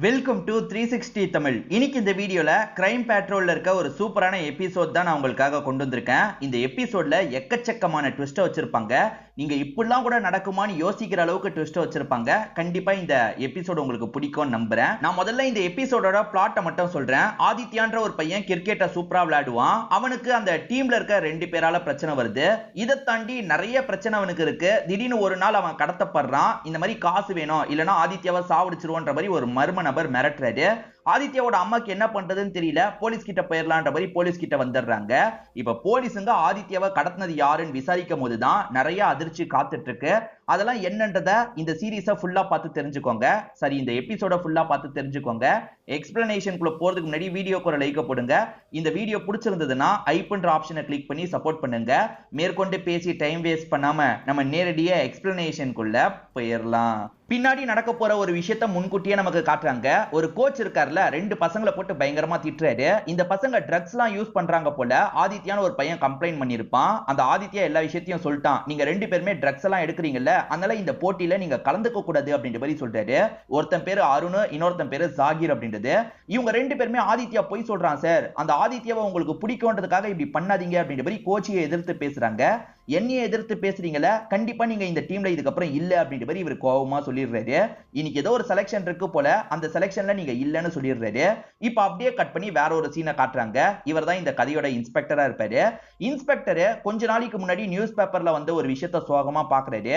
Welcome to 360 Tamil. இன்னைக்கு இந்த வீடியோல கிரைம் பேட்ரோல்ல இருக்க ஒரு சூப்பரான எபிசோட் தான் நான் உங்களுக்காக கொண்டு வந்திருக்கேன். இந்த எபிசோட்ல எக்கச்சக்கமான ட்விஸ்ட் வச்சிருப்பாங்க. நீங்க இப்படிலாம் கூட நடக்குமான்னு யோசிக்கிற அளவுக்கு ட்விஸ்ட் வச்சிருப்பாங்க. கண்டிப்பா இந்த எபிசோட் உங்களுக்கு பிடிக்கும்னு நம்புறேன். நான் முதல்ல இந்த எபிசோடோட பிளாட்டை மட்டும் சொல்றேன். ஆதித்யான்ற ஒரு பையன் கிரிக்கெட்டை சூப்பரா விளையாடுவான். அவனுக்கு அந்த டீம்ல இருக்க 2 பேரால பிரச்சனை வருது. இதை தாண்டி நிறைய பிரச்சனை அவனுக்கு இருக்கு. திடீர்னு ஒரு நாள் அவன் கடத்தப்படுறான். இந்த மாதிரி காசு வேணும் இல்லைன்னா ஆதித்யாவை சாவடிச்சிருவோன்ற மாதிரி ஒரு மர்ம நபர் மிரட்டுறாரு. ஆதித்யாவோட அம்மாக்கு என்ன பண்றதுன்னு தெரியல. போலீஸ் கிட்ட போயிடலான்ற மாதிரி போலீஸ் கிட்ட வந்துடுறாங்க. இப்ப போலீஸுங்க ஆதித்யாவை கடத்தினது யாருன்னு விசாரிக்கும் போதுதான் நிறைய அதிர்ச்சி காத்துட்டு இருக்கு. அதெல்லாம் என்னன்றத இந்த சீரீஸை ஃபுல்லா பார்த்து தெரிஞ்சுக்கோங்க. சரி, இந்த எபிசோட ஃபுல்லா பார்த்து தெரிஞ்சுக்கோங்க. எக்ஸ்பிளனேஷனுக்குள்ள போறதுக்கு முன்னாடி வீடியோக்கு ஒரு லைக் போடுங்க. இந்த வீடியோ பிடிச்சிருந்ததுன்னா ஐபன்ற ஆப்ஷனை கிளிக் பண்ணி சப்போர்ட் பண்ணுங்க. மேற்கொண்டு பேசி டைம் வேஸ்ட் பண்ணாம நம்ம நேரடியா எக்ஸ்பிளனேஷனுக்குள்ள போயிடலாம். பின்னாடி நடக்க போற ஒரு விஷயத்த முன்கூட்டியே நமக்கு காட்டுறாங்க. ஒரு கோச் இருக்காருல, 2 பசங்களை போட்டு பயங்கரமா திட்டுறாரு. இந்த பசங்க ட்ரக்ஸ் எல்லாம் யூஸ் பண்றாங்க போல ஆதித்யான்னு ஒரு பையன் கம்ப்ளைண்ட் பண்ணிருப்பான். அந்த ஆதித்யா எல்லா விஷயத்தையும் சொல்லிட்டான். நீங்க 2 பேருமே ட்ரக்ஸ் எல்லாம் எடுக்கிறீங்கல்ல, அதனால இந்த போட்டியில நீங்க கலந்துக்க கூடாது அப்படின்ற மாதிரி சொல்றாரு. ஒருத்தன் பேரு அருண், இன்னொருத்தன் பேரு ஜாகிர் அப்படின்றது. இவங்க 2 பேருமே ஆதித்யா போய் சொல்றான் சார், அந்த ஆதித்யாவை உங்களுக்கு பிடிக்கும்ன்றதுக்காக இப்படி பண்ணாதீங்க அப்படின்ற மாதிரி கோச்சியை எதிர்த்து பேசுறாங்க. என்னைய எதிர்த்து பேசுறீங்களா, கண்டிப்பா நீங்க இந்த டீம்ல இதுக்கப்புறம் இல்ல அப்படின்ற மாதிரி இவர் கோவமா சொல்லிடுறாரு. இன்னைக்கு ஏதோ ஒரு செலக்ஷன் இருக்கு போல, அந்த செலக்ஷன்ல நீங்க இல்லன்னு சொல்லிடுறாரு. இப்ப அப்படியே கட் பண்ணி வேற ஒரு சீனை காட்டுறாங்க. இவர் தான் இந்த கதையோட இன்ஸ்பெக்டரா இருப்பாரு. இன்ஸ்பெக்டர் கொஞ்ச நாளைக்கு முன்னாடி நியூஸ் பேப்பர்ல வந்து ஒரு விஷயத்த சோகமா பாக்குறாரு.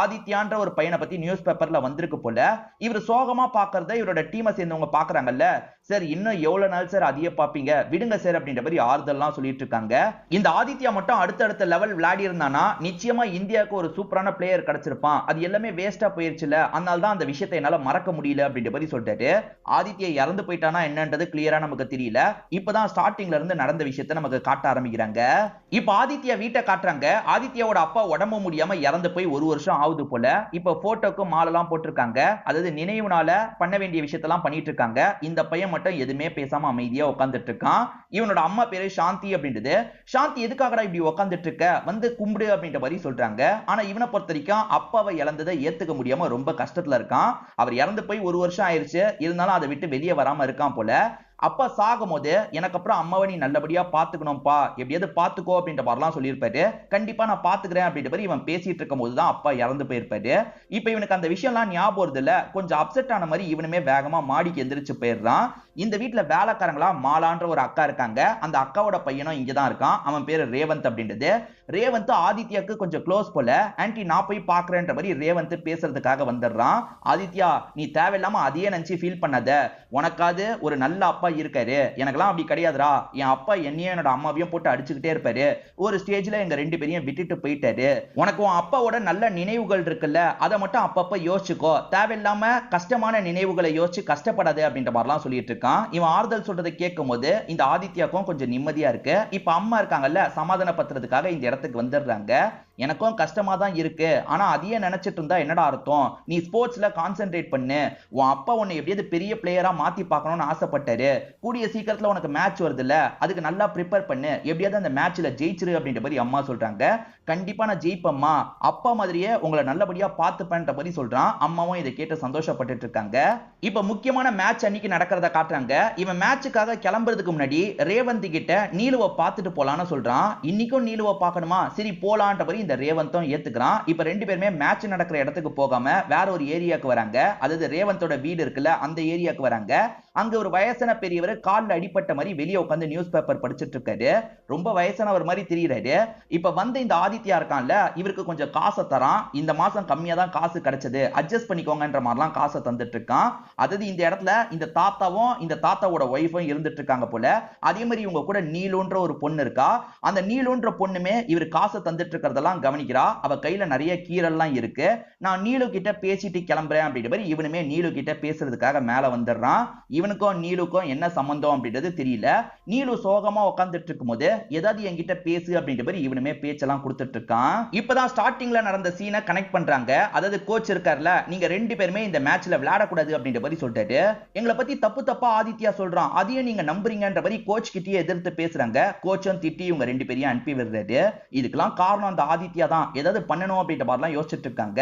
ஆதித்யான்ற ஒரு பையனை பத்தி நியூஸ் பேப்பர்ல வந்திருக்கு போல. இவர் சோகமா பாக்குறத இவரோட டீமை சேர்ந்தவங்க பாக்குறாங்கல்ல. சார், இன்னும் எவ்வளவு நாள் சார் அதையே பாப்பீங்க, விடுங்க சார் அப்படின்ற மாதிரி ஆறுதல்லாம் சொல்லிட்டு இருக்காங்க. இந்த ஆதித்யா மட்டும் அடுத்தடுத்த லெவல் விளையாடி இருந்தானா நிச்சயமா இந்தியாவுக்கு ஒரு சூப்பரான பிளேயர் கிடைச்சிருப்பான். அது எல்லாமே வேஸ்டா போயிருச்சுல, அதனால தான் அந்த விஷயத்தை என்னால மறக்க முடியல அப்படின்ற மாதிரி சொல்லிட்டாரு. ஆதித்யா இறந்து போயிட்டானா என்னன்றது கிளியரா நமக்கு தெரியல. இப்பதான் ஸ்டார்டிங்ல இருந்து நடந்த விஷயத்தை நமக்கு காட்ட ஆரம்பிக்கிறாங்க. இப்ப ஆதித்யா வீட்டை காட்டுறாங்க. ஆதித்யாவோட அப்பா உடம்பு முடியாம இறந்து போய் 1 வருஷம் ஆகுது போல. இப்ப போட்டோக்கு மாலெல்லாம் போட்டிருக்காங்க. அதாவது நினைவுனால பண்ண வேண்டிய விஷயத்தெல்லாம் பண்ணிட்டு இருக்காங்க. இந்த பையன் மட்டும் எதுவுமே பேசாம அமைதியா உட்கார்ந்துட்டு இருக்கான். இவனோட அம்மா பேரு சாந்தி அப்படின்றது. சாந்தி எதுக்காகடா இப்படி உட்கார்ந்துட்டு இருக்க, வந்து கும்பிடு அப்படின்ற மாதிரி சொல்றாங்க. ஆனா இவனை பொறுத்த வரைக்கும் அப்பாவை இழந்ததை ஏத்துக்க முடியாம ரொம்ப கஷ்டத்துல இருக்கான். அவர் இறந்து போய் 1 வருஷம் ஆயிருச்சு, இருந்தாலும் அதை விட்டு வெளியே வராம இருக்கான் போல. அப்பா சாகும் போது எனக்கு அப்புறம் அம்மாவை நீ நல்லபடியா பாத்துக்கணும்பா, எப்படியாவது பாத்துக்கோ அப்படின்ற மாதிரிலாம் சொல்லியிருப்பாரு. கண்டிப்பா நான் பாத்துக்கிறேன் அப்படின்ற மாதிரி இவன் பேசிட்டு இருக்கும் போதுதான் அப்பா இறந்து போயிருப்பாரு. இப்ப இவனுக்கு அந்த விஷயம்லாம் ஞாபகம் வருது இல்ல, கொஞ்சம் அப்செட் ஆன மாதிரி இவனுமே வேகமா மாடிக்கு எந்திரிச்சு போயிடுறான். இந்த வீட்டுல வேலைக்காரங்களா மாலான்ற ஒரு அக்கா இருக்காங்க. அந்த அக்காவோட பையனும் இங்கதான் இருக்கான். அவன் பேரு ரேவந்த் அப்படின்றது. ரேவந்த் ஆதித்யாக்கு கொஞ்சம் க்ளோஸ் போல. ஆன்ட்டி நான் போய் பாக்குறேன்ற மாதிரி ரேவந்த் பேசுறதுக்காக வந்துடுறான். ஆதித்யா, நீ தேவையில்லாம அதையே நினைச்சு ஃபீல் பண்ணாத, உனக்காவது ஒரு நல்ல அப்பா இருக்காரு, எனக்கெல்லாம் அப்படி கிடையாதுடா. என் அப்பா என்னையும் என்னோட அம்மாவையும் போட்டு அடிச்சுக்கிட்டே இருப்பாரு. ஒரு ஸ்டேஜ்ல எங்க 2 பேரையும் விட்டுட்டு போயிட்டாரு. உனக்கு உன் அப்பாவோட நல்ல நினைவுகள் இருக்குல்ல, அதை மட்டும் அப்பப்ப யோசிச்சுக்கோ, தேவையில்லாம கஷ்டமான நினைவுகளை யோசிச்சு கஷ்டப்படாது அப்படின்ற மாதிரிலாம் சொல்லிட்டு இருக்கான். இவன் ஆறுதல் சொல்றதை கேட்கும் போது இந்த ஆதித்யாக்கும் கொஞ்சம் நிம்மதியா இருக்கு. இப்ப அம்மா இருக்காங்கல்ல, சமாதானப்படுத்துறதுக்காக இந்த இடத்துக்கு வந்துடுறாங்க. எனக்கும் கஷ்டமா தான் இருக்கு, ஆனா அதையே நினைச்சிட்டு இருந்தா என்னடா அர்த்தம், நீ ஸ்போர்ட்ஸ்ல கான்சென்ட்ரேட் பண்ணு, உன் அப்பா உன்னை எப்படியாவது பெரிய பிளேயரா மாத்தி பார்க்கணும்னு ஆசைப்பட்டாரு, கூடிய சீக்கிரத்துல உனக்கு மேட்ச் வருது இல்ல, அதுக்கு நல்லா ப்ரிப்பேர் பண்ணு, எப்படியாவது அந்த மேட்ச்ல ஜெயிச்சிரு அப்படின்ற மாதிரி அம்மா சொல்றாங்க. கண்டிப்பா நான் ஜெயிப்பம்மா, அப்பா மாதிரியே உங்களை நல்லபடியா பார்த்துப்பேன்ற மாதிரி சொல்றான். அம்மாவும் இதை கேட்டு சந்தோஷப்பட்டு இருக்காங்க. இப்ப முக்கியமான மேட்ச் அன்னைக்கு நடக்கிறத காட்டுறாங்க. இவன் மேட்சுக்காக கிளம்புறதுக்கு முன்னாடி ரேவந்த் கிட்ட நீலுவை பார்த்துட்டு போலான்னு சொல்றான். இன்னைக்கும் நீலுவை பார்க்கணுமா, சரி போலான்ற மாதிரி இந்த ரேவந்தும் ஏத்துக்கிறான். இப்ப 2 பேருமே மேட்ச் நடக்கிற இடத்துக்கு போகாம வேற ஒரு ஏரியாக்கு வராங்க. அதாவது ரேவந்தோட வீடு இருக்குல்ல, அந்த ஏரியாக்கு வராங்க. அங்க ஒரு வயசான பெரியவர் கால்ல அடிப்பட்ட மாதிரி வெளியே உட்காந்து நியூஸ் பேப்பர் படிச்சிட்டு இருக்காரு. ரொம்ப வயசானவர் மாதிரி தெரியுறாரு. இப்ப வந்து இந்த ஆதித்யா இருக்கான்ல, இவருக்கு கொஞ்சம் காசை தரான். இந்த மாசம் கம்மியா தான் காசு கிடைச்சது, அட்ஜஸ்ட் பண்ணிக்கோங்கன்ற மாதிரிலாம் காசை தந்துட்டு இருக்கான். அதாவது இந்த இடத்துல இந்த தாத்தாவும் இந்த தாத்தாவோட ஒய்ஃபும் இருந்துட்டு இருக்காங்க போல. அதே மாதிரி இவங்க கூட நீலுன்ற ஒரு பொண்ணு இருக்கா. அந்த நீலுன்ற பொண்ணுமே இவர் காசை தந்துட்டு இருக்கிறதெல்லாம் கவனிக்கிறா. அவ கையில நிறைய கீரெல்லாம் இருக்கு. நான் நீலு கிட்ட பேசிட்டு கிளம்புறேன் அப்படின்ற மாதிரி இவனுமே நீலு கிட்ட பேசுறதுக்காக மேல வந்துடுறான். இவனுக்கும் நீலுக்கும் என்ன சம்பந்தம் அப்படின்றது தெரியல. நீலு சோகமா உட்கார்ந்துட்டு இருக்கும் போது ஏதாவது என்கிட்ட பேசு அப்படின்ற மாதிரி இவனுமே பேச்செல்லாம் கொடுத்துட்டு இருக்கான். இப்பதான் ஸ்டார்டிங்ல நடந்த சீனை கனெக்ட் பண்றாங்க. அதாவது கோச் இருக்கார்ல, நீங்க 2 பேருமே இந்த மேட்ச்ல விளையாடக்கூடாது அப்படின்ற மாதிரி சொல்லிட்டாரு. எங்களை பத்தி தப்பு தப்பா ஆதித்யா சொல்றான், அதையும் நீங்க நம்புறீங்கன்ற மாதிரி கோச் கிட்டயே எதிர்த்து பேசுறாங்க. கோச்சும் திட்டி இவங்க 2 பேரையும் அனுப்பி விடுறாரு. இதுக்கெல்லாம் காரணம் அந்த ஆதித்யா தான், ஏதாவது பண்ணணும் அப்படின்ற மாதிரிலாம் யோசிச்சுட்டு இருக்காங்க.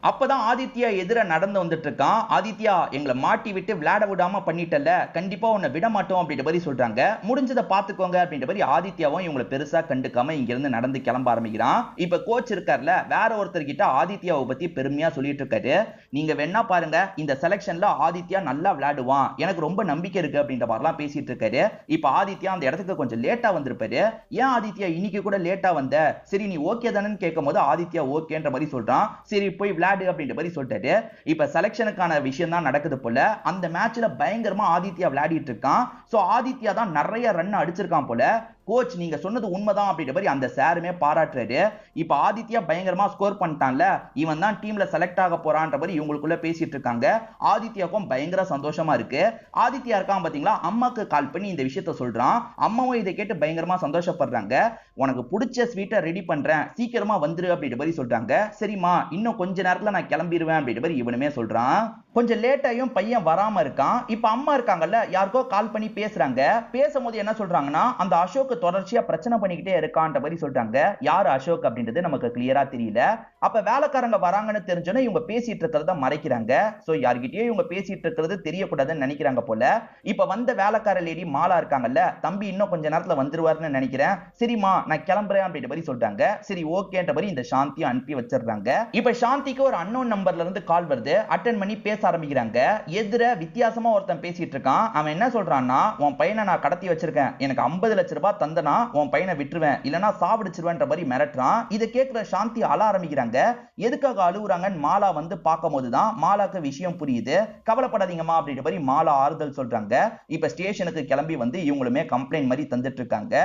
அப்பதான் ஆதித்யா எதிர நடந்து வந்துட்டு இருக்கான். ஆதித்யா, எங்களை மாட்டி விட்டு விளையாட விடாம பண்ணிட்டல, கண்டிப்பா உன்னை விட மாட்டோம் அப்படின்ற மாதிரி சொல்றாங்க. முடிஞ்சதை பாத்துக்கோங்க அப்படின்ற மாதிரி ஆதித்யாவும் இவங்களை பெருசா கண்டுக்காம இங்க இருந்து நடந்து கிளம்ப ஆரம்பிக்கிறான். இப்ப கோச் இருக்கார்ல, வேற ஒருத்தர் கிட்ட ஆதித்யாவை பத்தி பெருமையா சொல்லிட்டு இருக்காரு. நீங்க வேணா பாருங்க, இந்த செலக்ஷன்ல ஆதித்யா நல்லா விளையாடுவான், எனக்கு ரொம்ப நம்பிக்கை இருக்கு அப்படின்ற மாதிரிலாம் பேசிட்டு இருக்காரு. இப்ப ஆதித்யா அந்த இடத்துக்கு கொஞ்சம் லேட்டா வந்திருப்பாரு. ஏன் ஆதித்யா இன்னைக்கு கூட லேட்டா வந்த, சரி நீ ஓகே தானேன்னு கேட்கும் போது ஆதித்யா ஓகேன்ற மாதிரி சொல்றான். சரி போய் விளையாடு அப்படின்ற மாதிரி சொல்லிட்டாரு. இப்ப செலக்ஷனுக்கான விஷயம் தான் நடக்குது போல. அந்த மேட்ச்ல பயங்கரமா ஆதித்யா விளையாடிட்டு இருக்கான். சோ ஆதித்யா தான் நிறைய ரன் அடிச்சிருக்கான் போல. கோச் நீங்க சொன்னது உண்மைதான் அப்படின்ற மாதிரி அந்த சாருமே பாராட்டுறாரு. இப்ப ஆதித்யா பயங்கரமா ஸ்கோர் பண்ணிட்டான்ல, இவன் தான் டீம்ல செலக்ட் ஆக போறான்ற மாதிரி இவங்களுக்குள்ள பேசிட்டு இருக்காங்க. ஆதித்யாவுக்கும் பயங்கர சந்தோஷமா இருக்கு. ஆதித்யா இருக்கான் பாத்தீங்களா, அம்மாக்கு கால் பண்ணி இந்த விஷயத்த சொல்றான். அம்மாவும் இதை கேட்டு பயங்கரமா சந்தோஷப்படுறாங்க. உனக்கு பிடிச்ச ஸ்வீட்டை ரெடி பண்றேன், சீக்கிரமா வந்துரு அப்படின்ற மாதிரி சொல்றாங்க. சரிம்மா, இன்னும் கொஞ்ச நேரத்துல நான் கிளம்பிடுவேன் அப்படின்ற மாதிரி இவனுமே சொல்றான். கொஞ்சம் லேட்டாயும் பையன் வராம இருக்கான். இப்ப அம்மா இருக்காங்கல்ல, யாருக்கோ கால் பண்ணி பேசுறாங்க. பேசும்போது என்ன சொல்றாங்கன்னா, அந்த அசோக் தொடர்ச்சியா பிரச்சனை பண்ணிக்கிட்டே இருக்கான்ற மாதிரி சொல்றாங்க. யார் அசோக் அப்படின்றது நமக்கு கிளியரா தெரியல. அப்ப வேலைக்காரங்க வராங்கன்னு தெரிஞ்சோன்னே இவங்க பேசிட்டு இருக்கிறத மறைக்கிறாங்க. சோ யார்கிட்டயே இவங்க பேசிட்டு இருக்கிறது தெரியக்கூடாதுன்னு நினைக்கிறாங்க போல. இப்ப வந்த வேலைக்கார லேடி மாலா இருக்காங்கல்ல, தம்பி இன்னும் கொஞ்ச நேரத்துல வந்துருவாருன்னு நினைக்கிறேன், சரிம்மா நான் கிளம்புறேன் அப்படின்ற மாதிரி சொல்றாங்க. சரி ஓகேன்ற மாதிரி இந்த சாந்தியை அனுப்பி வச்சிடுறாங்க. இப்ப சாந்திக்கு ஒரு அன்னோன் நம்பர்ல இருந்து கால் வருது. அட்டென்ட் பண்ணி பேச ஆரம்பிக்கிறாங்க. எதிர வித்தியாசமா ஒருத்தன் பேசிட்டு இருக்கான். அவன் என்ன சொல்றான்னா, உன் பையனை நான் கடத்தி வச்சிருக்கேன், எனக்கு 50 லட்சம் ரூபாய் தந்தனா உன் பையனை விட்டுருவேன், இல்லனா சாவடிச்சிருவேன்ற மாதிரி மிரட்டுறான். இதை கேட்கிற சாந்தி அழ ஆரம்பிக்கிறாங்க. எதுக்காக அழுகுறாங்கன்னு மாலா வந்து பார்க்கும்போது தான் மாலாக்கு விஷயம் புரியுது. கவலைப்படாதீங்கம்மா அப்படின்ற மாதிரி மாலா ஆறுதல் சொல்றாங்க. இப்ப ஸ்டேஷனுக்கு கிளம்பி வந்து இவங்களுமே கம்ப்ளைண்ட் மாதிரி தந்துட்டு இருக்காங்க.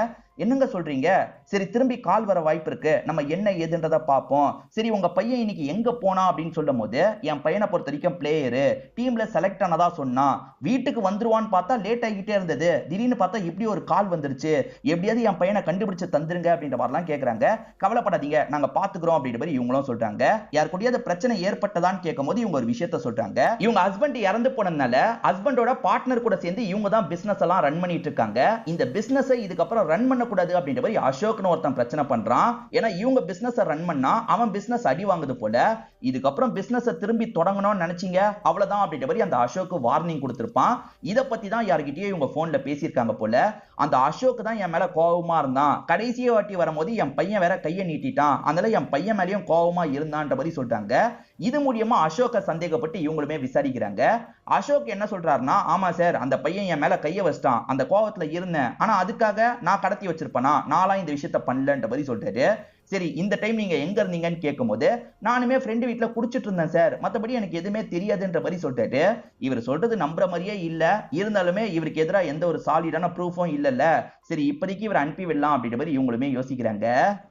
என்னங்க சொல்றீங்க, சரி திரும்பி கால் வர வாய்ப்பு இருக்கு, நம்ம என்ன ஏதுன்றத பார்ப்போம். சரி உங்க பையன் இன்னைக்கு எங்க போனா அப்படின்னு சொல்லும் போது, என் பையனை பொறுத்த வரைக்கும் பிளேயரு, டீம்ல செலக்ட் ஆனதா சொன்னா, வீட்டுக்கு வந்துருவான்னு பார்த்தா லேட் ஆகிட்டே இருந்தது, திடீர்னு பார்த்தா இப்படி ஒரு கால் வந்துருச்சு, எப்படியாவது என் பையனை கண்டுபிடிச்சு தந்துருங்க அப்படின்ற மாதிரிலாம் கேட்கறாங்க. கவலைப்படாதீங்க நாங்க பாத்துக்கிறோம் அப்படின்ற மாதிரி இவங்களும் சொல்றாங்க. யார் கூடயாவது பிரச்சனை ஏற்பட்டதான்னு கேட்கும் போது இவங்க ஒரு விஷயத்த சொல்றாங்க. இவங்க ஹஸ்பண்ட் இறந்து போனதுனால ஹஸ்பண்டோட பார்ட்னர் கூட சேர்ந்து இவங்க தான் பிசினஸ் எல்லாம் ரன் பண்ணிட்டு இருக்காங்க. இந்த பிசினஸ் இதுக்கப்புறம் ரன் பண்ண கூடாது அப்படின்ற மாதிரி அசோக்னு ஒருத்தன் பிரச்சனை பண்றான். ஏன்னா இவங்க பிசினஸ் ரன் பண்ணா அவன் பிசினஸ் அடி வாங்குது போல. இதுக்கப்புறம் பிசினஸ் திரும்பி தொடங்கணும்னு நினைச்சீங்க, அவ்வளவுதான் அப்படின்ற மாதிரி அந்த அசோக் வார்னிங் கொடுத்திருப்பான். இத பத்தி தான் யார்கிட்டயே இவங்க போன்ல பேசியிருக்காங்க போல. அந்த அசோக் தான் என் மேல கோவமா இருந்தான், கடைசியே வாட்டி வரும்போது என் பையன் வேற கையை நீட்டிட்டான், அதனால என் பையன் மேலயும் கோவமா இருந்தான்ற மாதிரி சொல்றாங்க. இது மூலியமா அசோக்க சந்தேகப்பட்டு இவங்களுமே விசாரிக்கிறாங்க. அசோக் என்ன சொல்றாருன்னா, ஆமா சார் அந்த பையன் என் மேல கைய வச்சிட்டான், அந்த கோவத்துல இருந்தேன், ஆனா அதுக்காக நான் கடத்தி வச்சிருப்பேனா, நான்லாம் இந்த விஷயத்த பண்ணலன்ற மாதிரி சொல்றாரு. சரி இந்த டைம் நீங்க எங்க இருந்தீங்கன்னு கேட்கும்போது, நானுமே ஃப்ரெண்டு வீட்டுல குடிச்சிட்டு இருந்தேன் சார், மத்தபடி எனக்கு எதுவுமே தெரியாதுன்ற மாதிரி சொல்லிட்டாரு. இவர் சொல்றது நம்புற மாதிரியே இல்ல, இருந்தாலுமே இவருக்கு எதிராக எந்த ஒரு சாலிடான ப்ரூஃபும் இல்லல்ல, சரி இப்போதைக்கு இவர் அனுப்பி விடலாம் அப்படின்ற மாதிரி இவங்களுமே யோசிக்கிறாங்க.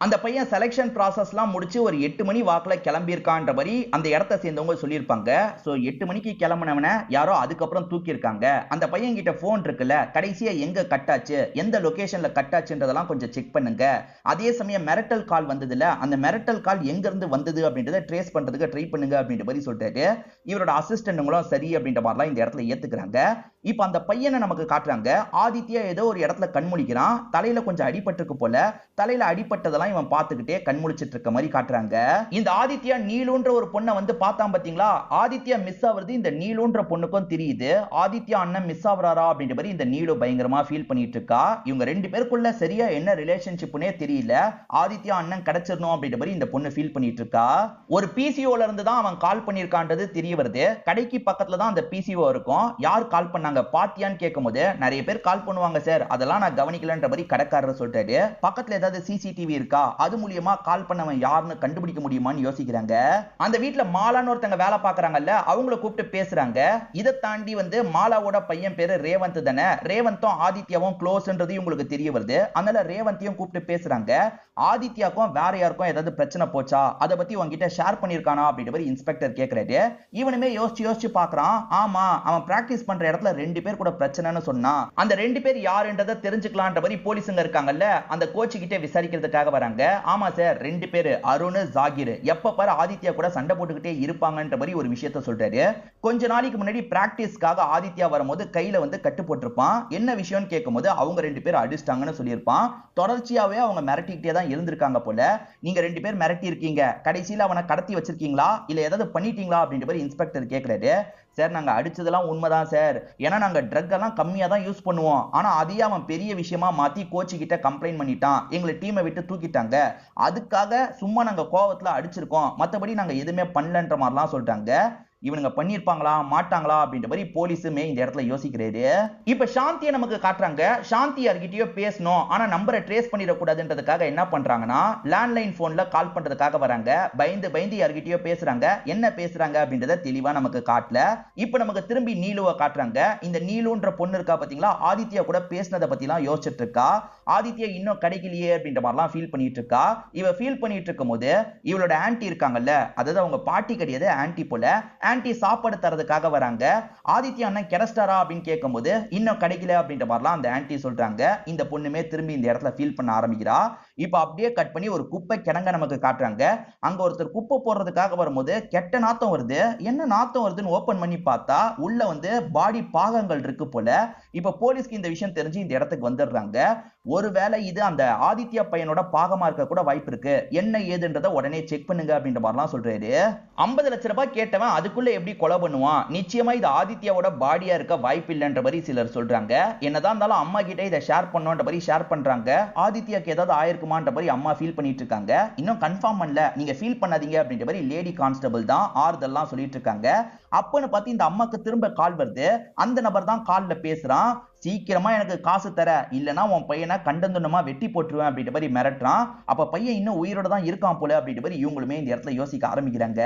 அந்த பையன் செலக்ஷன் ப்ராசஸ்லாம் முடிச்சு ஒரு 8 மணி வாக்குல கிளம்பி இருக்கான்ற மாதிரி அந்த இடத்த சேர்ந்தவங்க சொல்லியிருப்பாங்க. சோ 8 மணிக்கு கிளம்பினவன யாரோ அதுக்கப்புறம் தூக்கி இருக்காங்க. அந்த பையன் கிட்ட போன் இருக்குல்ல, கடைசியா எங்க கட்டாச்சு, எந்த லொகேஷன்ல கட்டாச்சுன்றதெல்லாம் கொஞ்சம் செக் பண்ணுங்க. அதே சமயம் மிரட்டல் கால் வந்ததுல, அந்த மிரட்டல் கால் எங்க இருந்து வந்தது அப்படின்றத ட்ரேஸ் பண்றதுக்கு ட்ரை பண்ணுங்க அப்படின்ற மாதிரி சொல்லிட்டாரு. இவரோட அசிஸ்டன்ட்களும் சரி அப்படின்ற மாதிரிலாம் இந்த இடத்துல ஏத்துக்கிறாங்க. இப்ப அந்த பையனை நமக்கு காட்டுறாங்க. ஆதித்யா ஏதோ ஒரு இடத்துல கண்முழிக்கிறான், தலையில கொஞ்சம் அடிபட்டிருக்கு போல. தலையில அடிபட்டதெல்லாம் இவன் பார்த்துக்கிட்டே கண்முழிச்சிட்டு இருக்க மாதிரி காட்டுறாங்க. இந்த ஆதித்யா நீலுன்ற ஒரு பொண்ணை வந்து பார்த்தான் பாத்தீங்களா, ஆதித்யா மிஸ் ஆகுறது இந்த நீலுன்ற பொண்ணுக்கும் தெரியுது. ஆதித்யா அண்ணன் மிஸ் ஆகுறாரா அப்படின்ற மாதிரி இந்த நீலு பயங்கரமா ஃபீல் பண்ணிட்டு இருக்கா. இவங்க ரெண்டு பேருக்குள்ள சரியா என்ன ரிலேஷன்ஷிப்னே தெரியல. ஆதித்யா அண்ணன் கிடைச்சிடணும் அப்படின்ற மாதிரி இந்த பொண்ணு ஃபீல் பண்ணிட்டு இருக்கா. ஒரு பிசிஓல இருந்து தான் அவன் கால் பண்ணிருக்கான்றது தெரிய வருது. கடைக்கு பக்கத்துல தான் அந்த பிசிஓ இருக்கும். யார் கால் பண்ணாங்க பாத்தியான்னு கேட்கும்போது, நிறைய பேர் கால் பண்ணுவாங்க சார், அதெல்லாம் நான் கவனிக்கலன்ற மாதிரி கடைக்காரர் சொல்றாரு. பக்கத்துல ஏதாவது சிசிடிவி இருக்கா, அது மூலியமா கால் பண்ணவன் யாருன்னு கண்டுபிடிக்க முடியுமான்னு யோசிக்கிறாங்க. அந்த வீட்டுல மாலான்னு ஒருத்தங்க வேலை பாக்குறாங்கல்ல, அவங்கள கூப்பிட்டு பேசுறாங்க. இதை தாண்டி வந்து மாலாவோட பையன் பேரு ரேவந்த் தானே, ரேவந்தும் ஆதித்யாவும் க்ளோஸ்ன்றது உங்களுக்கு தெரிய வருது. அதனால ரேவந்தையும் கூப்பிட்டு பேசுறாங்க. ஆதித்யாக்கும் வேற யாருக்கும் ஏதாவது பிரச்சனை போச்சா, அதை பத்தி உங்ககிட்ட ஷேர் பண்ணிருக்கானா அப்படின்ற மாதிரி இன்ஸ்பெக்டர் கேட்கிறாரு. இவனுமே யோசிச்சு யோசிச்சு பாக்குறான். ஆமா, அவன் பிராக்டிஸ் பண்ற இடத்துல 2 பேர் கூட பிரச்சனைன்னு சொன்னா அந்த 2 பேர் யாருன்றதை தெரிஞ்சுக்கலான்ற மாதிரி போலீஸுங்க இருக்காங்கல்ல, அந்த கோச் கிட்ட விசாரிக்கிறதுக்காக வராங்க. ஆமா சார், 2 பேரு அருண், ஜாகிர் எப்ப பாரு ஆதித்யா கூட சண்டை போட்டுக்கிட்டே இருப்பாங்கன்ற மாதிரி ஒரு விஷயத்த சொல்றாரு. கொஞ்ச நாளைக்கு முன்னாடி பிராக்டிஸ்க்காக ஆதித்யா வரும்போது கையில வந்து கட்டு போட்டிருப்பான். என்ன விஷயம்னு கேட்கும்போது அவங்க 2 பேர் அடிச்சிட்டாங்கன்னு சொல்லியிருப்பான். தொடர்ச்சியாவே அவங்க மிரட்டிக்கிட்டே தான் இருந்திருக்காங்க போல. நீங்க 2 பேர் மிரட்டி இருக்கீங்க, கடைசியில அவனை கடத்தி வச்சிருக்கீங்களா இல்ல ஏதாவது பண்ணிட்டீங்களா அப்படின்ற மாதிரி இன்ஸ்பெக்டர் கேட்கிறாரு. சார், நாங்க அடிச்சதெல்லாம் உண்மைதான் சார், ஏன்னா நாங்க ட்ரக் எல்லாம் கம்மியா தான் யூஸ் பண்ணுவோம். ஆனா அதையே அவன் பெரிய விஷயமா மாத்தி கோச் கிட்ட கம்ப்ளைண்ட் பண்ணிட்டான், எங்களை டீமை விட்டு தூக்கிட்டாங்க, அதுக்காக சும்மா நாங்க கோவத்துல அடிச்சிருக்கோம், மத்தபடி நாங்க எதுவுமே பண்ணலன்ற மாதிரிலாம் சொல்லிட்டாங்க. இவனுங்க பண்ணிருப்பாங்களா மாட்டாங்களா அப்படின்ற மாதிரி போலீஸுமே இந்த இடத்துல யோசிக்கிறாரு. இப்ப சாந்தியை நமக்கு காட்டுறாங்க. சாந்தி யார்கிட்டயோ பேசணும், ஆனா நம்பரை ட்ரேஸ் பண்ணிடக்கூடாதுன்றதுக்காக என்ன பண்றாங்கன்னா லேண்ட்லைன் போன்ல கால் பண்றதுக்காக வராங்க. பயந்து யார்கிட்டயோ பேசுறாங்க. என்ன பேசுறாங்க அப்படின்றத தெளிவா நமக்கு காட்டல. இப்ப நமக்கு திரும்பி நீலுவை காட்டுறாங்க. இந்த நீலுன்ற பொண்ணு இருக்கா பாத்தீங்களா, ஆதித்யா கூட பேசினதை பத்தி எல்லாம் யோசிச்சுட்டு இருக்கா. ஆதித்யா இன்னும் கிடைக்கலையே அப்படின்ற மாதிரிலாம் ஃபீல் பண்ணிட்டு இருக்கா. இவ ஃபீல் பண்ணிட்டு இருக்கும் போது இவளோட ஆன்டி இருக்காங்கல்ல, அதாவது அவங்க பாட்டி கிடையாது, ஆன்டி போல, ஆன்டி சாப்பாடு தரதுக்காக வராங்க. ஆதித்யா அண்ணன் கிடைச்சிட்டாரா அப்படின்னு கேட்கும்போது இன்னும் கிடைக்கல அப்படின்ற மாதிரிலாம் அந்த ஆன்டி சொல்றாங்க. இந்த பொண்ணுமே திரும்பி இந்த இடத்துல ஃபீல் பண்ண ஆரம்பிக்கிறா. இப்ப அப்படியே கட் பண்ணி ஒரு குப்பை கிடங்க நமக்கு காட்டுறாங்க. அங்க ஒருத்தர் குப்பை போடுறதுக்காக வரும்போது கெட்ட நாத்தம் வருது. என்ன நாத்தம் வருதுன்னு ஓபன் பண்ணி பார்த்தா உள்ள வந்து பாடி பாகங்கள் இருக்கு போல. இப்ப போலீஸ்க்கு இந்த விஷயம் தெரிஞ்சு இந்த இடத்துக்கு வந்துடுறாங்க. ஒருவேளை இது அந்த ஆதித்யா பையனோட பாகமா இருக்க கூட வாய்ப்பு இருக்கு, என்ன ஏதுன்றத உடனே செக் பண்ணுங்க அப்படின்ற மாதிரிலாம் சொல்றாரு. 50 லட்சம் ரூபாய் கேட்டவன் அதுக்குள்ள எப்படி கொலை பண்ணுவான்? நிச்சயமா இது ஆதித்யாவோட பாடியா இருக்க வாய்ப்பு இல்லைன்ற மாதிரி சிலர் சொல்றாங்க. என்னதான் இருந்தாலும் அம்மா கிட்ட இதை ஷேர் பண்ணோன்ற மாதிரி ஷேர் பண்றாங்க. ஆதித்யாக்கு ஏதாவது ஆயிருக்குமான்ற மாதிரி அம்மா ஃபீல் பண்ணிட்டு இருக்காங்க. இன்னும் கன்ஃபார்ம் பண்ணல, நீங்க ஃபீல் பண்ணாதீங்க அப்படின்ற மாதிரி லேடி கான்ஸ்டபிள் தான் ஆறுதல்லாம் சொல்லிட்டு இருக்காங்க. அப்பன்னு பார்த்து இந்த அம்மாக்கு திரும்ப கால் வருது. அந்த நபர் தான் கால்ல பேசுறான். சீக்கிரமா எனக்கு காசு தர, இல்லனா உன் பையனை கண்டந்துண்டமா வெட்டி போட்டுருவேன் அப்படின்ற மாதிரி மிரட்டுறான். அப்ப பையன் இன்னும் உயிரோட தான் இருக்கான் போல அப்படின்ற மாதிரி இவங்களுமே இந்த இடத்துல யோசிக்க ஆரம்பிக்கிறாங்க.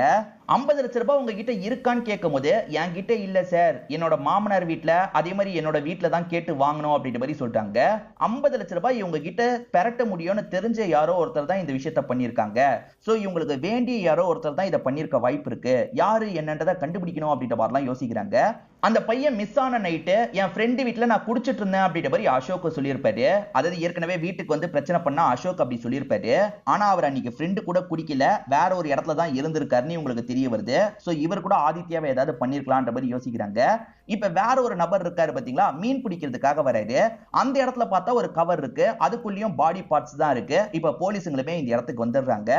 50 லட்சம் ரூபாய் உங்ககிட்ட இருக்கான்னு கேட்கும் போது என்கிட்ட இல்ல சார், என்னோட மாமனார் வீட்டுல, அதே மாதிரி என்னோட வீட்டுல தான் கேட்டு வாங்கணும் அப்படின்ற மாதிரி சொல்லிட்டாங்க. 50 லட்சம் ரூபாய் இவங்க கிட்ட பெரட்ட முடியும்னு தெரிஞ்ச யாரோ ஒருத்தர் தான் இந்த விஷயத்த பண்ணிருக்காங்க. சோ இவங்களுக்கு வேண்டிய யாரோ ஒருத்தர் தான் இதை பண்ணிருக்க வாய்ப்பு இருக்கு. யாரு என்னன்றதை கண்டுபிடிக்கணும் அப்படின்ற மாதிரிலாம் யோசிக்கிறாங்க. அந்த பையன் மிஸ் ஆன நைட்டு என் ஃப்ரெண்டு வீட்டுல நான் குடிச்சிட்டு இருந்தேன் அப்படின்ற மாதிரி அசோக் சொல்லியிருப்பாரு. அதாவது ஏற்கனவே வீட்டுக்கு வந்து பிரச்சனை பண்ணா அசோக் அப்படி சொல்லியிருப்பாரு. ஆனா அவர் அன்னைக்கு ஃப்ரெண்டு கூட குடிக்கல, வேற ஒரு இடத்துல தான் இருந்திருக்காருன்னு உங்களுக்கு தெரிய வருது. சோ இவர் கூட ஆதித்யாவை ஏதாவது பண்ணிருக்கலாம்ன்ற மாதிரி யோசிக்கிறாங்க. இப்ப வேற ஒரு நபர் இருக்காரு பாத்தீங்களா, மீன் பிடிக்கிறதுக்காக வராரு. அந்த இடத்துல பார்த்தா ஒரு கவர் இருக்கு, அதுக்குள்ளேயும் பாடி பார்ட்ஸ் தான் இருக்கு. இப்ப போலீஸுங்களுமே இந்த இடத்துக்கு வந்துடுறாங்க.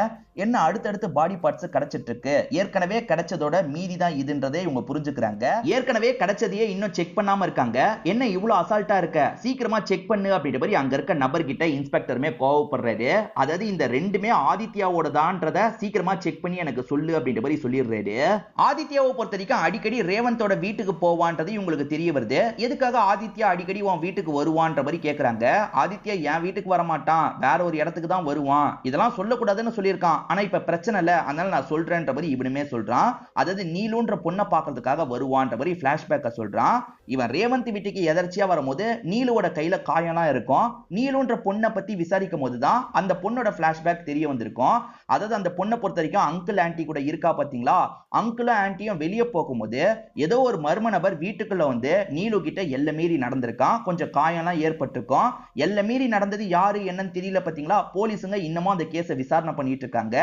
என்ன அடுத்தடுத்து பாடி பார்ட்ஸ் கிடைச்சிட்டு இருக்கு, ஏற்கனவே கிடைச்சதோட மீதி தான் இதுன்றதே இவங்க புரிஞ்சுக்கிறாங்க. ஏற்கனவே கிடைச்சதையே இன்னும் செக் பண்ணாம இருக்காங்க. என்ன இவ்வளவு அசால்ட்டா இருக்க, சீக்கிரமா செக் பண்ணு அப்படின்ற மாதிரி அங்க இருக்க நபர் கிட்ட இன்ஸ்பெக்டருமே கோவப்படுறாரு. அதாவது இந்த ரெண்டுமே ஆதித்யாவோட தான்றத சீக்கிரமா செக் பண்ணி எனக்கு சொல்லு அப்படின்ற மாதிரி சொல்லிடுறாரு. ஆதித்யாவை பொறுத்த வரைக்கும் அடிக்கடி ரேவந்தோட வீட்டுக்கு போவான்றது உங்களுக்கு தெரிய வருது. எதுக்காக ஆதித்யா அடிக்கடி உன் வீட்டுக்கு வருவான்ற மாதிரி கேக்குறாங்க. ஆதித்யா என் வீட்டுக்கு வர மாட்டான், வேற ஒரு இடத்துக்கு தான் வருவான், இதெல்லாம் சொல்லக்கூடாதுன்னு சொல்லியிருக்கான். ஆனா இப்ப பிரச்சனை இல்ல, அதனால நான் சொல்றேன்ற மாதிரி இவனுமே சொல்றான். அதாவது நீலுன்ற பொண்ணை பாக்குறதுக்காக வருவான்ற மாதிரி பிளாஷ்பேக்க சொல்றான். இவன் ரேவந்த் வீட்டுக்கு எதர்ச்சியா வரும்போது நீலுவோட கையில காயம்லாம் இருக்கும். நீலுன்ற பொண்ணை பத்தி விசாரிக்கும் போதுதான் அந்த பொண்ணோட பிளாஷ்பேக் தெரிய வந்திருக்கும். அதாவது அந்த பொண்ணை பொறுத்த வரைக்கும் அங்கிள் ஆன்டி கூட இருக்கா பாத்தீங்களா, அங்கிளும் ஆன்டியும் வெளியே போகும்போது ஏதோ ஒரு மர்ம நபர் வீட்டுக்குள்ள வந்து நீலு கிட்ட எல்லை மீறி நடந்திருக்கான். கொஞ்சம் காயம்லாம் ஏற்பட்டிருக்கும். எல்லை மீறி நடந்தது யாரு என்னன்னு தெரியல பாத்தீங்களா. போலீஸுங்க இன்னமும் அந்த கேஸை விசாரணை பண்ணிட்டு இருக்காங்க.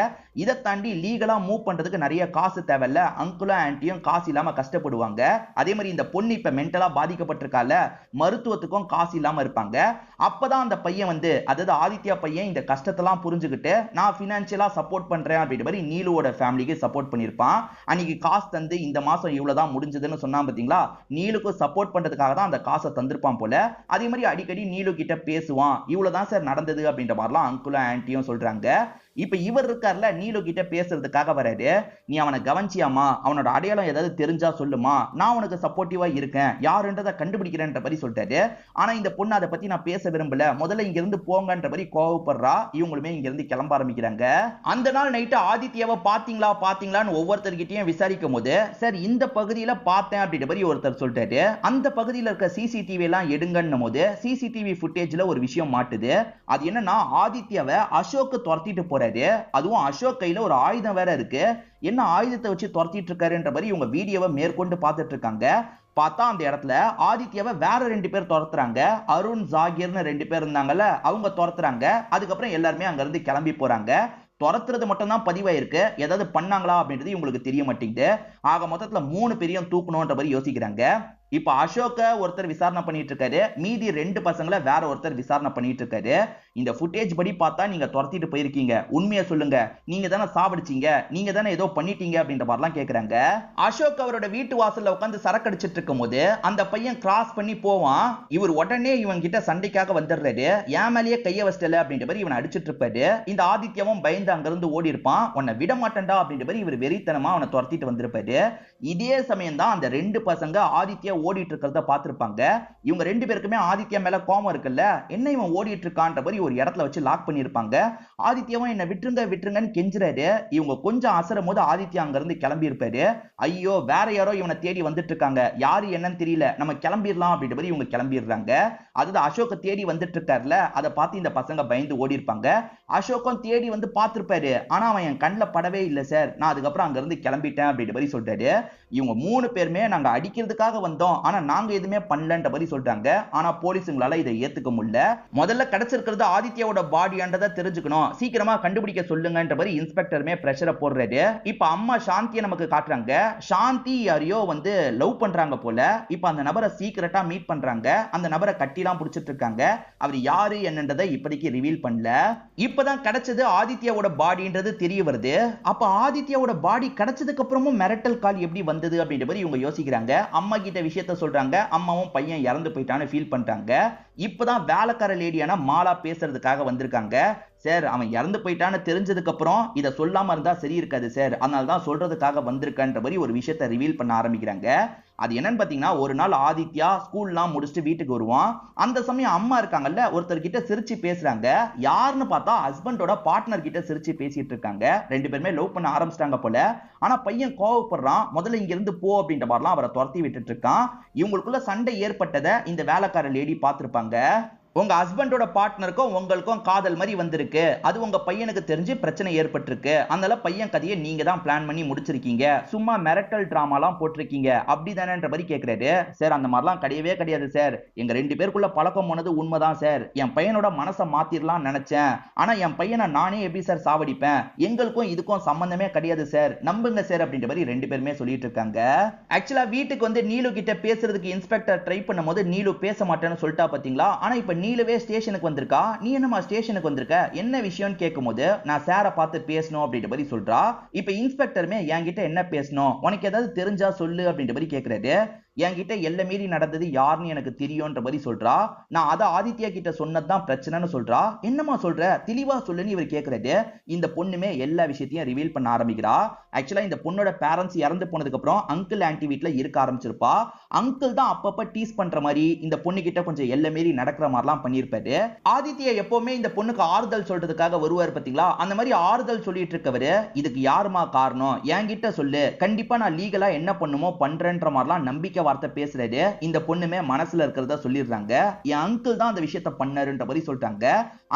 இதை தாண்டி லீகலா மூவ் பண்றதுக்கு நிறைய காசு தேவையில்ல, அங்கிளும் ஆன்டியும் காசு இல்லாம கஷ்டப்படுவாங்க. அதே மாதிரி இந்த பொண்ணு இப்ப மென்டலா பாதிக்கப்பட்டிருக்கால, மருத்துவத்துக்கும் காசு இல்லாம இருப்பாங்க. அப்பதான் அந்த பையன் வந்து, அதாவது ஆதித்யா பையன் இந்த கஷ்டத்தெல்லாம் புரிஞ்சுக்கிட்டு நான் பினான்சியலா சப்போர்ட் பண்றேன் அப்படின்ற மாதிரி நீலுவோட ஃபேமிலிக்கு சப்போர்ட் பண்ணிருப்பான். அன்னைக்கு காசு தந்து இந்த மாசம் இவ்வளவுதான் முடிஞ்சதுன்னு சொன்னா பாத்தீங்களா, நீலுக்கு சப்போர்ட் பண்றதுக்காக தான் அந்த காசை தந்திருப்பான் போல. அதே மாதிரி அடிக்கடி நீலு கிட்ட பேசுவான். இவ்வளவுதான் சார் நடந்தது அப்படின்ற மாதிரிலாம் அங்கிளும் ஆன்டியும் சொல்றாங்க. இப்ப இவர் இருக்கார்ல, நீலு கிட்ட பேசுறதுக்காக வராரு. நீ அவனை கவனிச்சியாமா, அவனோட அடையாளம் ஏதாவது தெரிஞ்சா சொல்லுமா, நான் உனக்கு சப்போர்ட்டிவா இருக்கேன், யாருன்றதை கண்டுபிடிக்கிறேன்ற மாதிரி சொல்லிட்டாரு. ஆனா இந்த பொண்ணு அதை பத்தி நான் பேச விரும்பல, முதல்ல இங்க இருந்து போங்கன்ற மாதிரி கோவப்படுறா. இவங்களுமே இங்க இருந்து கிளம்ப ஆரம்பிக்கிறாங்க. அந்த நாள் நைட்டு ஆதித்யாவை பாத்தீங்களா பாத்தீங்களான்னு ஒவ்வொருத்தர்கிட்டயும் விசாரிக்கும் போது, சார் இந்த பகுதியில பார்த்தேன் அப்படின்ற மாதிரி ஒருத்தர் சொல்லிட்டாரு. அந்த பகுதியில் இருக்க சிசிடிவி எல்லாம் எடுங்கன்னும் போது சிசிடிவி ஃபுட்டேஜ்ல ஒரு விஷயம் மாட்டுது. அது என்னன்னா, ஆதித்யாவை அசோக் துரத்திட்டு போற போறாரு. அதுவும் அசோக் கையில ஒரு ஆயுதம் வேற இருக்கு. என்ன ஆயுதத்தை வச்சு துரத்திட்டு இருக்காருன்ற மாதிரி இவங்க வீடியோவை மேற்கொண்டு பார்த்துட்டு இருக்காங்க. பார்த்தா அந்த இடத்துல ஆதித்யாவை வேற 2 பேர் துரத்துறாங்க. அருண், ஜாகிர்னு 2 பேர் இருந்தாங்கல்ல, அவங்க துரத்துறாங்க. அதுக்கப்புறம் எல்லாருமே அங்க இருந்து கிளம்பி போறாங்க. துரத்துறது மட்டும் தான் பதிவாயிருக்கு. ஏதாவது பண்ணாங்களா அப்படின்றது உங்களுக்கு தெரிய மாட்டேங்குது. ஆக மொத்தத்துல 3 பேரையும் தூக்கணும்ன்ற மாதிரி யோசிக்கிறாங்க. இப்ப அசோக்க ஒருத்தர் விசாரணை பண்ணிட்டு இருக்காரு. மீதி 2 பசங்களை வேற ஒருத்தர் விசாரணை பண்ணிட்டு இருக்காரு. இந்த ஃபுட்டேஜ் படி பார்த்தா நீங்க துரத்திட்டு போயிருக்கீங்க, உண்மையை சொல்லுங்க, நீங்க தானே சாவடிச்சீங்க, நீங்க தானே ஏதோ பண்ணிட்டீங்க அப்படின்ற மாதிரிலாம் கேக்குறாங்க. அசோக் அவரோட வீட்டு வாசல்ல உட்காந்து சரக்கு அடிச்சிட்டு இருக்கும் போது அந்த பையன் கிராஸ் பண்ணி போவான். இவர் உடனே இவன் கிட்ட சண்டைக்காக வந்துடுறாரு. ஏன் மேலேயே கைய வச்சிட்டல அப்படின்ற மாதிரி இவன் அடிச்சிட்டு இருப்பாரு. இந்த ஆதித்யாவும் பயந்து அங்கிருந்து ஓடி இருப்பான். உன்னை விட மாட்டேன்டா அப்படின்ற மாதிரி இவர் வெறித்தனமா அவனை துரத்திட்டு வந்திருப்பாரு. இதே சமயம் தான் அந்த 2 பசங்க ஆதித்யா ஓடிட்டு இருக்கிறத பார்த்திருப்பாங்க. இவங்க 2 பேருக்குமே ஆதித்யா மேல கோபம் இருக்குல்ல, என்ன இவன் ஓடிட்டு இருக்கான்ற மாதிரி ஒரு இடத்துல வச்சு லாக் பண்ணிருப்பாங்க. ஆதித்யாவும் என்ன விட்டுருங்க விட்டுருங்கன்னு கெஞ்சுறாரு. இவங்க கொஞ்சம் அசரும் போது ஆதித்யா அங்க இருந்து கிளம்பி இருப்பாரு. ஐயோ வேற யாரோ இவனை தேடி வந்துட்டு இருக்காங்க, யாரு என்னன்னு தெரியல, நம்ம கிளம்பிடலாம் அப்படின்ற மாதிரி இவங்க கிளம்பிடுறாங்க. அதுதான் அசோக்க தேடி வந்துட்டு இருக்காருல, அதை பார்த்து இந்த பசங்க பயந்து ஓடி இருப்பாங்க. அசோக்கும் தேடி வந்து பார்த்திருப்பாரு. ஆனா அவன் என் கண்ணில் படவே இல்லை சார், நான் அதுக்கப்புறம் அங்க இருந்து கிளம்பிட்டேன் அப்படின்ற மாதிரி சொல்றாரு. இவங்க 3 பேருமே நாங்க அடிக்கிறதுக்காக வந்தோம், ஆனா நாங்க எதுவுமே பண்ணலன்ற மாதிரி சொல்றாங்க. ஆனா போலீஸுங்களால இதை ஏத்துக்க முடியல. முதல்ல கிடைச்சிருக்கிறது ஆதித்யாவோட பாடியான்றதை தெரிஞ்சுக்கணும், சீக்கிரமா கண்டுபிடிக்க சொல்லுங்கன்ற மாதிரி இன்ஸ்பெக்டருமே பிரஷரை போடுறாரு. இப்ப அம்மா சாந்தியை நமக்கு காட்டுறாங்க. சாந்தி யாரையோ வந்து லவ் பண்றாங்க போல. இப்ப அந்த நபரை சீக்கிரட்டா மீட் பண்றாங்க. அந்த நபரை கட்டிலாம் பிடிச்சிட்டு இருக்காங்க. அவர் யாரு என்னன்றதை இப்போதைக்கு ரிவீல் பண்ணல. இப்பதான் கிடைச்சது ஆதித்யாவோட பாடின்றது தெரிய வருது. அப்ப ஆதித்யாவோட பாடி கிடைச்சதுக்கு அப்புறமும் மிரட்டல் கால் எப்படி வந்தது அப்படின்ற மாதிரி இவங்க யோசிக்கிறாங்க. அம்மா கிட்ட விஷயத்த சொல்றாங்க. அம்மாவும் பையன் இறந்து போயிட்டான்னு ஃபீல் பண்றாங்க. இப்பதான் வேலைக்கார லேடியான மாலா பேசுறதுக்காக வந்திருக்காங்க. சார் அவன் இறந்து போயிட்டான்னு தெரிஞ்சதுக்கு அப்புறம் இதை சொல்லாம இருந்தா சரி இருக்காது சார், அதனால தான் சொல்றதுக்காக வந்திருக்கன்ற மாதிரி ஒரு விஷயத்தை ரிவீல் பண்ண ஆரம்பிக்கிறாங்க. அது என்னன்னு பாத்தீங்கன்னா, ஒரு நாள் ஆதித்யா ஸ்கூல்லாம் முடிச்சுட்டு வீட்டுக்கு வருவான். அந்த சமயம் அம்மா இருக்காங்கல்ல, ஒருத்தர் கிட்ட சிரிச்சு பேசுறாங்க. யாருன்னு பார்த்தா ஹஸ்பண்டோட பார்ட்னர் கிட்ட சிரிச்சு பேசிட்டு இருக்காங்க. 2 பேருமே லவ் பண்ண ஆரம்பிச்சிட்டாங்க போல. ஆனா பையன் கோவப்படுறான். முதல்ல இங்க இருந்து போ அப்படின்ற மாதிரிலாம் அவரை துரத்தி விட்டுட்டு இருக்கான். இவங்களுக்குள்ள சண்டை ஏற்பட்டதை இந்த வேலைக்கார லேடி பார்த்திருப்பாங்க. உங்க ஹஸ்பண்டோட பார்ட்னருக்கும் உங்களுக்கும் காதல் மாதிரி வந்திருக்கு, அது உங்க பையனுக்கு தெரிஞ்சு பிரச்சனை ஏற்பட்டிருக்கு, அதனால பையன் கதையை நீங்க தான் பிளான் பண்ணி முடிச்சிருக்கீங்க, சும்மா மிரட்டல் டிராமாலாம் போட்டிருக்கீங்க அப்படிதானேன்ற மாதிரி கேட்கிறாரு. சார் அந்த மாதிரிலாம் கிடையவே கிடையாது சார், எங்க 2 பேருக்குள்ள பழக்கம் போனது உண்மைதான் சார், என் பையனோட மனசை மாத்திரலாம் நினைச்சேன், ஆனா என் பையனை நானே எப்படி சார் சாவடிப்பேன், எங்களுக்கும் இதுக்கும் சம்பந்தமே கிடையாது சார், நம்புங்க சார் அப்படின்ற மாதிரி 2 பேருமே சொல்லிட்டு இருக்காங்க. ஆக்சுவலா வீட்டுக்கு வந்து நீலு கிட்ட பேசுறதுக்கு இன்ஸ்பெக்டர் ட்ரை பண்ணும்போது நீலு பேச மாட்டேன்னு சொல்லிட்டா பாத்தீங்களா. ஆனா இப்ப நீலவே ஸ்டேஷனுக்கு வந்திருக்கா. நீ என்னமா ஸ்டேஷனுக்கு வந்திருக்க, என்ன விஷயம்னு கேட்கும்போது நான் சாரை பார்த்து பேசணும் அப்படின்ற மாதிரி சொல்றா. இப்ப இன்ஸ்பெக்டருமே என்கிட்ட என்ன பேசணும், உனக்கு ஏதாவது தெரிஞ்சா சொல்லு அப்படின்ற மாதிரி கேட்கிறாரு. என்கிட்ட எல்லை மீறி நடந்தது யாருன்னு எனக்கு தெரியும்ன்ற மாதிரி சொல்றா. நான் அதை ஆதித்யா கிட்ட சொன்னதுதான் பிரச்சனைன்னு சொல்றா. என்னமா சொல்ற, தெளிவா சொல்லுன்னு இவர் கேட்கறது. இந்த பொண்ணுமே எல்லா விஷயத்தையும் ரிவீல் பண்ண ஆரம்பிக்கிறா. ஆக்சுவலா இந்த பொண்ணோட பேரண்ட்ஸ் இறந்து போனதுக்கு அப்புறம் அங்கிள் ஆன்டி வீட்ல இருக்க ஆரம்பிச்சிருப்பா. அங்கிள் தான் அப்பப்ப டீஸ் பண்ற மாதிரி இந்த பொண்ணு கிட்ட கொஞ்சம் எல்லை மீறி நடக்கிற மாதிரிலாம் பண்ணியிருப்பாரு. ஆதித்யா எப்பவுமே இந்த பொண்ணுக்கு ஆறுதல் சொல்றதுக்காக வருவார் பாத்தீங்களா, அந்த மாதிரி ஆறுதல் சொல்லிட்டு இருக்கவரு இதுக்கு யாருமா காரணம், என்கிட்ட சொல்லு, கண்டிப்பா நான் லீகலா என்ன பண்ணுமோ பண்றேன்ற மாதிரிலாம் நம்பிக்கை வார்த்தை பேசுறாரு. இந்த பொண்ணுமே மனசுல இருக்கிறதா சொல்லிடுறாங்க. என் அங்கிள் தான் அந்த விஷயத்தை பண்ணாருன்ற மாதிரி சொல்லிட்டாங்க.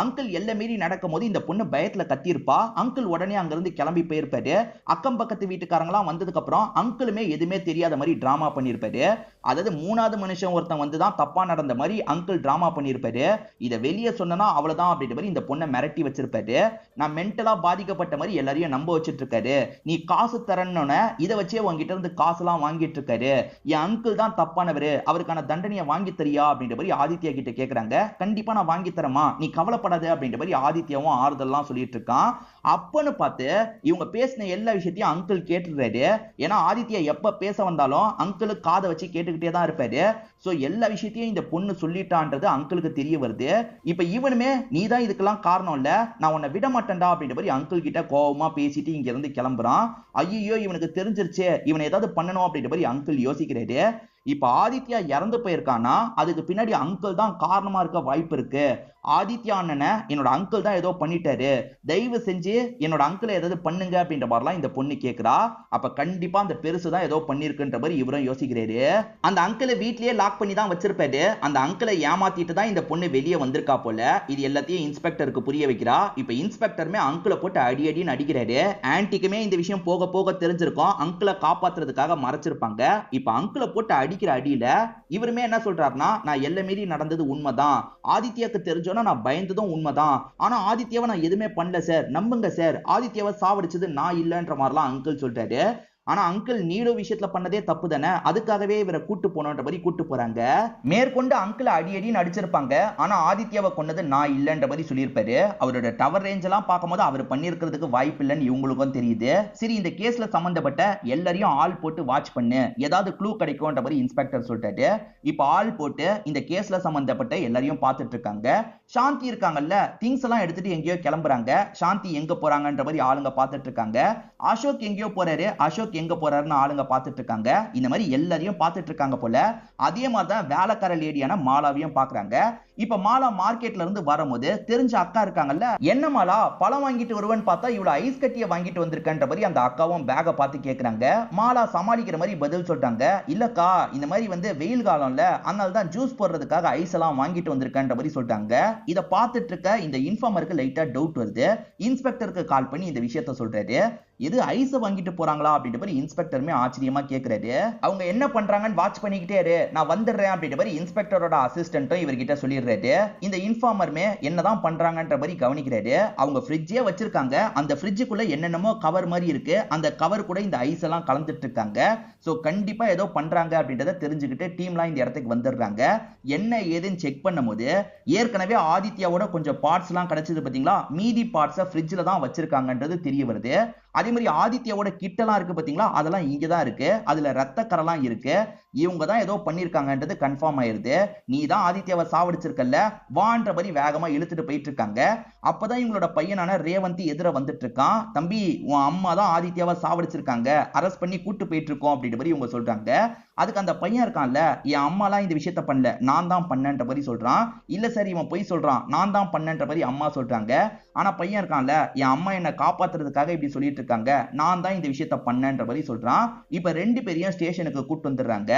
அங்கிள் எல்லை மீறி நடக்கும் போது இந்த பொண்ணு பயத்துல கத்திருப்பா. அங்கிள் உடனே அங்க இருந்து கிளம்பி போயிருப்பாரு. அக்கம் பக்கத்து வீட்டுக்காரங்களாம் வந்ததுக்கு அப்புறம் அங்கிளுமே எதுவுமே தெரியாத மாதிரி டிராமா பண்ணிருப்பாரு. அதாவது 3வது மனுஷன் ஒருத்தன் வந்துதான் தப்பா நடந்த மாதிரி அங்கிள் டிராமா பண்ணிருப்பாரு. இதை வெளியே சொன்னா அவ்வளவுதான் அப்படின்ற மாதிரி இந்த பொண்ணை மிரட்டி வச்சிருப்பாரு. நான் மென்டலா பாதிக்கப்பட்ட மாதிரி எல்லாரையும் நம்ப வச்சிட்டு இருக்காரு. நீ காசு தரணும்னு இதை வச்சே உங்ககிட்ட இருந்து காசுலாம் வாங்கிட்டு இருக்காரு. என் அங்கிள் தான் தப்பானவரு, அவருக்கான தண்டனையை வாங்கி தரியா அப்படின்ற மாதிரி ஆதித்யா கிட்ட கேக்குறாங்க. கண்டிப்பா நான் வாங்கி தரமா, நீ கவலைப்படாத அப்படின்ற மாதிரி ஆதித்யாவும் ஆறுதல்லாம் சொல்லிட்டு இருக்கான். அப்பன்னு பார்த்து இவங்க பேசின எல்லா விஷயத்தையும் அங்கிள் கேட்டுறாரு. ஏன்னா ஆதித்யா எப்ப பேச வந்தாலும் அங்கிள் காதை வச்சு கேட்டுக்கிட்டே தான் இருப்பாரு. சோ எல்லா விஷயத்தையும் இந்த பொண்ணு சொல்லிட்டான்றது அங்கிளுக்கு தெரிய வருது. இப்ப இவனுமே நீ தான் இதுக்கெல்லாம் காரணம் இல்ல, நான் உன்னை விட மாட்டேன்டா அப்படின்ற மாதிரி அங்கிள் கிட்ட கோவமா பேசிட்டு இங்க இருந்து கிளம்புறான். ஐயோ இவனுக்கு தெரிஞ்சிருச்சு, இவனை ஏதாவது பண்ணணும் அப்படின்ற மாதிரி அங்கிள் யோசிக்கிறாரு. இப்ப ஆதித்யா இறந்து போயிருக்கானா அதுக்கு பின்னாடி அங்கிள் தான் காரணமா இருக்க வாய்ப்பு இருக்கு. ஆதித்யா அண்ணனை என்னோட அங்கிள் தான் ஏதோ பண்ணிட்டாரு, தயவு செஞ்சு என்னோட அங்கிளை ஏதாவது பண்ணுங்க அப்படின்ற மாதிரிலாம் இந்த பொண்ணு கேக்குறா. அப்ப கண்டிப்பா அந்த பெருசு தான் ஏதோ பண்ணிருக்குன்ற மாதிரி இவரும் யோசிக்கிறாரு. அந்த அங்கிளை வீட்லயே லாக் பண்ணி தான் வச்சிருப்பாரு. அந்த அங்கிளை ஏமாத்திட்டு தான் இந்த பொண்ணு வெளியே வந்திருக்கா போல. இது எல்லாத்தையும் இன்ஸ்பெக்டருக்கு புரிய வைக்கிறா. இப்ப இன்ஸ்பெக்டருமே அங்கிளை போட்டு அடி அடின்னு அடிக்கிறாரு. ஆன்ட்டிக்குமே இந்த விஷயம் போக போக தெரிஞ்சிருக்கும், அங்கிளை காப்பாத்துறதுக்காக மறைச்சிருப்பாங்க. இப்ப அங்கிளை போட்டு அடிக்கிற அடியில இவருமே என்ன சொல்றாருன்னா, நான் எல்லை மீறி நடந்தது உண்மைதான், ஆதித்யாக்கு தெரிஞ்சோன்னா நான் பயந்ததும் உண்மைதான், ஆனா ஆதித்யாவை நான் எதுவுமே பண்ணல சார், நம்புங்க சார், ஆதித்யாவை சாவடிச்சது நான் இல்லைன்ற மாதிரிலாம் அங்கிள் சொல்றாரு. ஆனா அங்கிள் நீடோ விஷயத்துல பண்ணதே தப்பு தானே, அதுக்காகவே இவரை கூட்டு போனோன்ற மாதிரி கூட்டு போறாங்க. மேற்கொண்டு அங்கிள் அடி அடின்னு அடிச்சிருப்பாங்க, ஆனா ஆதித்யாவை கொன்னது நான் இல்லைன்ற மாதிரி சொல்லியிருப்பாரு. அவரோட டவர் ரேஞ்ச் எல்லாம் பார்க்கும்போது அவர் பண்ணிருக்கிறதுக்கு வாய்ப்பு இல்லைன்னு இவங்களுக்கும் தெரியுது. சரி, இந்த கேஸ்ல சம்பந்தப்பட்ட எல்லாரையும் ஆள் போட்டு வாட்ச் பண்ணு, ஏதாவது க்ளூ கிடைக்கும்ன்ற மாதிரி இன்ஸ்பெக்டர் சொல்லிட்டாரு. இப்ப ஆள் போட்டு இந்த கேஸ்ல சம்பந்தப்பட்ட எல்லாரையும் பார்த்துட்டு இருக்காங்க. சாந்தி இருக்காங்கல்ல, திங்ஸ் எல்லாம் எடுத்துட்டு எங்கேயோ கிளம்புறாங்க. சாந்தி எங்க போறாங்கன்ற மாதிரி ஆளுங்க பார்த்துட்டு இருக்காங்க. அசோக் எங்கேயோ போறாரு, அசோக் எங்க போறாருன்னு ஆளுங்க பார்த்துட்டு இருக்காங்க. இந்த மாதிரி எல்லாரையும் பார்த்துட்டு இருக்காங்க போல. அதே மாதிரி தான் வேலைக்கார லேடியான மாலாவையும் பாக்குறாங்க. இப்ப மாலா மார்க்கெட்ல இருந்து வரும்போது தெரிஞ்ச அக்கா இருக்காங்கல்ல, என்ன மாலா பழம் வாங்கிட்டு வருவேன்னு பார்த்தா இவ்வளவு ஐஸ் கட்டிய வாங்கிட்டு வந்திருக்கன்ற மாதிரி அந்த அக்காவும் பேக பார்த்து கேக்குறாங்க. மாலா சமாளிக்கிற மாதிரி பதில் சொல்றாங்க, இல்லக்கா இந்த மாதிரி வந்து வெயில் காலம்ல, அதனால தான் ஜூஸ் போடுறதுக்காக ஐஸ் எல்லாம் வாங்கிட்டு வந்திருக்கன்ற மாதிரி சொல்றாங்க. இத பார்த்துட்டு இருக்க இந்த இன்ஃபார்மருக்கு லைட்டா டவுட் வருது. இன்ஸ்பெக்டருக்கு கால் பண்ணி இந்த விஷயத்த சொல்றாரு. இது ஐஸ் வாங்கிட்டு போறாங்களா அப்படின்ற மாதிரி இன்ஸ்பெக்டருமே ஆச்சரியமா கேக்குறாரு. அவங்க என்ன பண்றாங்கன்னு வாட்ச் பண்ணிக்கிட்டே இரு, நான் வந்துடுறேன் அப்படின்ற மாதிரி இன்ஸ்பெக்டரோட அசிஸ்டன்ட்டும் இவர்கிட்ட சொல்லிடுறாரு. இந்த இன்ஃபார்மருமே என்னதான் பண்றாங்கன்ற மாதிரி கவனிக்கிறாரு. அவங்க ஃப்ரிட்ஜே வச்சிருக்காங்க, அந்த ஃப்ரிட்ஜுக்குள்ள என்னென்னமோ கவர் மாதிரி இருக்கு, அந்த கவர் கூட இந்த ஐஸ் எல்லாம் கலந்துட்டு இருக்காங்க. சோ கண்டிப்பா ஏதோ பண்றாங்க அப்படின்றத தெரிஞ்சுக்கிட்டு டீம்லாம் இந்த இடத்துக்கு வந்துடுறாங்க. என்ன ஏதுன்னு செக் பண்ணும்போது ஏற்கனவே ஆதித்யாவோட கொஞ்சம் பார்ட்ஸ் எல்லாம் கிடைச்சது பாத்தீங்களா, மீதி பார்ட்ஸை ஃப்ரிட்ஜ்ல தான் வச்சிருக்காங்கன்றது தெரிய வருது. அதே மாதிரி ஆதித்யாவோட கிட்டலாம் இருக்கு பாத்தீங்களா, அதெல்லாம் இங்கதான் இருக்கு, அதுல ரத்த கரெல்லாம் இருக்கு. இவங்க தான் ஏதோ பண்ணிருக்காங்கன்றது கன்ஃபார்ம் ஆயிருது. நீ தான் ஆதித்யாவை சாவடிச்சிருக்கல்ல, வான்ற மாதிரி வேகமா இழுத்துட்டு போயிட்டு இருக்காங்க. அப்பதான் இவங்களோட பையனான ரேவந்தி எதிர வந்துட்டு இருக்கான். தம்பி, உன் அம்மா தான் ஆதித்யாவை சாவடிச்சிருக்காங்க, அரெஸ்ட் பண்ணி கூட்டு போயிட்டு இருக்கோம் அப்படின்ற மாதிரி இவங்க சொல்றாங்க. அதுக்கு அந்த பையன் இருக்கான்ல, என் அம்மாலாம் இந்த விஷயத்த பண்ணல, நான் தான் பண்ணன்ற மாதிரி சொல்றான். இல்ல சார், இவன் போய் சொல்றான், நான் தான் பண்ணன்ற மாதிரி அம்மா சொல்றாங்க. ஆனா பையன் இருக்கான்ல, என் அம்மா என்ன காப்பாத்துறதுக்காக இப்படி சொல்லிட்டு இருக்காங்க, நான் தான் இந்த விஷயத்த பண்ணன்ற மாதிரி சொல்றான். இப்ப ரெண்டு பேரையும் ஸ்டேஷனுக்கு கூட்டு வந்துடுறாங்க.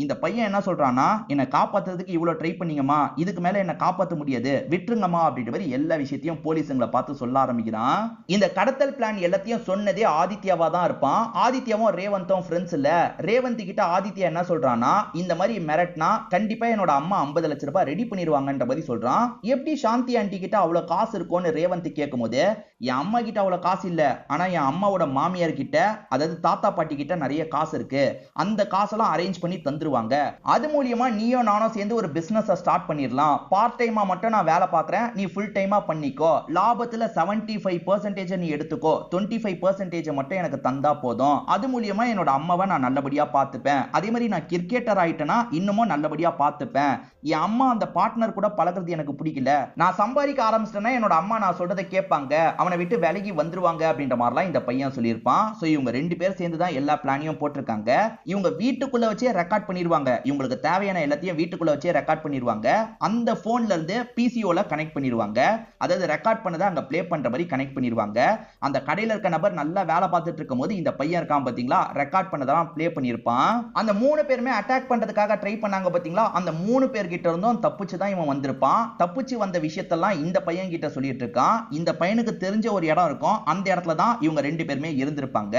இந்த பையன் என்ன சொல்றான்னா, என்ன காப்பாத்துறதுக்கு இவ்வளவு ட்ரை பண்ணீங்கம்மா, இதுக்கு மேல என்ன காப்பாத்த முடியாது, விட்டுருங்கம்மா அப்படின்ற மாதிரி எல்லா விஷயத்தையும் போலீஸுங்களை பார்த்து சொல்ல ஆரம்பிக்கிறான். இந்த கடத்தல் பிளான் எல்லாத்தையும் சொன்னதே ஆதித்யாவா தான் இருப்பான். ஆதித்யாவும் ரேவந்தும் ஃப்ரெண்ட்ஸ் இல்ல. ரேவந்த் கிட்ட ஆதித்யா என்ன சொல்றான்னா, இந்த மாதிரி மிரட்னா கண்டிப்பா என்னோட அம்மா 50 லட்சம் ரூபாய் ரெடி பண்ணிடுவாங்கன்ற மாதிரி சொல்றான். எப்படி சாந்தி ஆண்டி கிட்ட அவ்வளவு காசு இருக்கும்னு ரேவந்த் கேட்கும் போது, என் அம்மா கிட்ட அவ்வளவு காசு இல்ல, ஆனா என் அம்மாவோட மாமியார் கிட்ட, அதாவது தாத்தா பாட்டி கிட்ட நிறைய காசு இருக்கு, அந்த காசெல்லாம் அரேஞ்ச் பண்ணி தந்துருவாங்க, அது மூலியமா நீயும் நானும் சேர்ந்து ஒரு பிசினஸ் ஸ்டார்ட் பண்ணிடலாம், பார்ட் டைமா மட்டும் நான் வேலை பார்க்கறேன், நீ ஃபுல் டைமா பண்ணிக்கோ, லாபத்துல 75% நீ எடுத்துக்கோ, 25% மட்டும் எனக்கு தந்தா போதும், அது மூலியமா என்னோட அம்மாவை நான் நல்லபடியா பார்த்துப்பேன், அதே மாதிரி நான் கிரிக்கெட்டர் ஆயிட்டேன்னா இன்னமும் நல்லபடியா பார்த்துப்பேன், என் அம்மா அந்த பார்ட்னர் கூட பழகிறது எனக்கு பிடிக்கல, நான் சம்பாதிக்க ஆரம்பிச்சிட்டேன்னா என்னோட அம்மா நான் சொல்றதை கேட்பாங்க, அவனை விட்டு விலகி வந்துருவாங்க அப்படின்ற மாதிரிலாம் இந்த பையன் சொல்லியிருப்பான். சோ இவங்க ரெண்டு பேர் சேர்ந்து தான் எல்லா பிளானையும் போட்டிருக்காங்க. இவங்க வீட்டுக்குள்ள வச்சே ரெக்கார்ட் பண்ணிடுவாங்க, இவங்களுக்கு தேவையான எல்லாத்தையும் வீட்டுக்குள்ள வச்சே ரெக்கார்ட் பண்ணிடுவாங்க. அந்த போன்ல இருந்து பிசிஓல கனெக்ட் பண்ணிடுவாங்க, அதாவது ரெக்கார்ட் பண்ணதை அங்க பிளே பண்ற மாதிரி கனெக்ட் பண்ணிடுவாங்க. அந்த கடையில இருக்க நபர் நல்லா வேலை பார்த்துட்டு இருக்கும் போது இந்த பையன் இருக்கான் பாத்தீங்களா, ரெக்கார்ட் பண்ணதெல்லாம் பிளே பண்ணிருப்பான். அந்த 3 பேருமே அட்டாக் பண்றதுக்காக ட்ரை பண்ணாங்க பாத்தீங்களா, அந்த 3 பேர் கிட்ட இருந்தும் தப்பிச்சு தான் இவன் வந்திருப்பான். தப்பிச்சு வந்த விஷயத்தெல்லாம் இந்த பையன் கிட்ட சொல்லிட்டு இருக்கான். இந்த பையனுக்கு தெரிஞ்ச ஒரு இடம் இருக்கும், அந்த இடத்துல தான் இவங்க ரெண்டு பேருமே இருந்திருப்பாங்க.